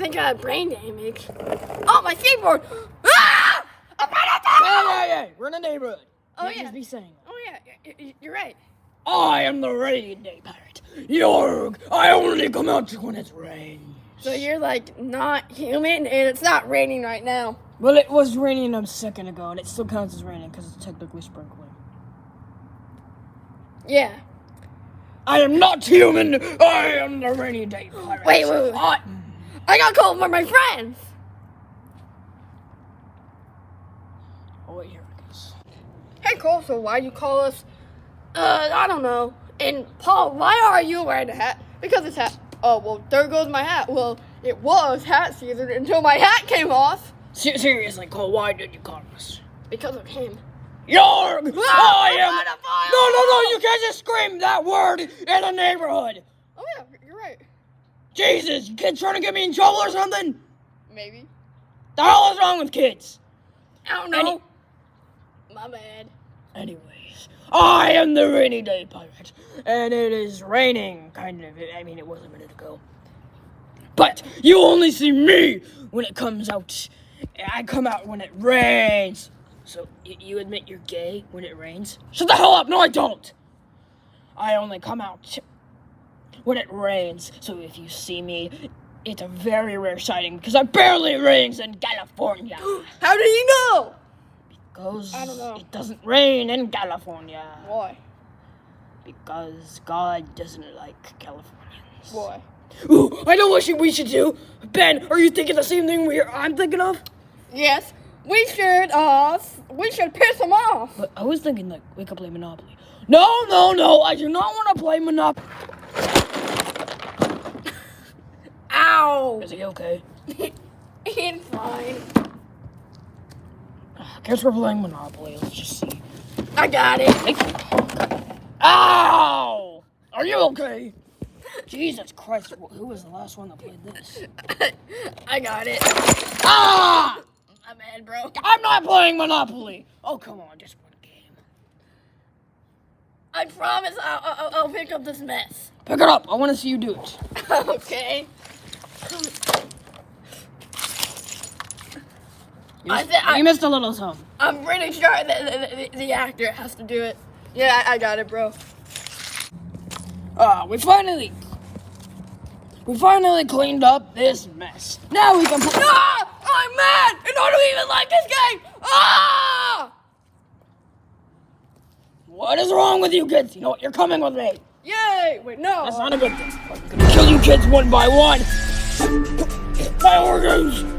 think I had brain damage. Oh, my skateboard! Ah! I'm right Hey, we're in a neighborhood. Oh, You yeah. just be saying that. Oh, yeah, you're right. I am the rainy day pirate. Yorg, I only come out when it rains. So you're, like, not human, and it's not raining right now. Well, it was raining a second ago, and it still counts as raining because it's technically sprinkling. Yeah. I am not human. I am the rainy day pirate. Wait. I got called by my friends. Oh, wait, here it goes. Hey, Cole, so why you call us, I don't know. And Paul, why are you wearing a hat? Because it's hat. Oh, well, there goes my hat. Well, it was hat season until my hat came off. Seriously, Cole, why did you call us? Because of him. Yorg! I am... pedophile! No, you can't just scream that word in a neighborhood. Oh, yeah, you're right. Jesus, you kids trying to get me in trouble or something? Maybe. The hell is wrong with kids? I don't know. My bad. Anyways, I am the rainy day pirate, and it is raining, kind of. I mean, it was a minute ago. But you only see me when it comes out. I come out when it rains. So, you admit you're gay when it rains? Shut the hell up! No, I don't! I only come out when it rains. So if you see me, it's a very rare sighting because it barely rains in California. How did you know? Because I don't know. it doesn't rain in California. Why? Because God doesn't like Californians. Why? Ooh, I know what we should do. Ben, are you thinking the same thing I'm thinking of? Yes. We should piss him off. But I was thinking, like, we could play Monopoly. No, I do not want to play Monopoly. Ow. Is he okay? He's fine. I guess we're playing Monopoly. Let's just see. I got it. Ow! Are you okay? Jesus Christ, who was the last one that played this? I got it. Ah! I'm mad, bro. I'm not playing Monopoly! Oh, come on, just one game. I promise I'll pick up this mess. Pick it up. I want to see you do it. Okay. You missed a little something. I'm pretty sure the actor has to do it. Yeah, I got it, bro. We finally cleaned up this mess. Now we can play. Ah! I'm mad! And I don't even like this game! Ah! What is wrong with you kids? You know what? You're coming with me. Yay! Wait, no. That's not a good thing. I'm gonna kill you kids one by one. My organs.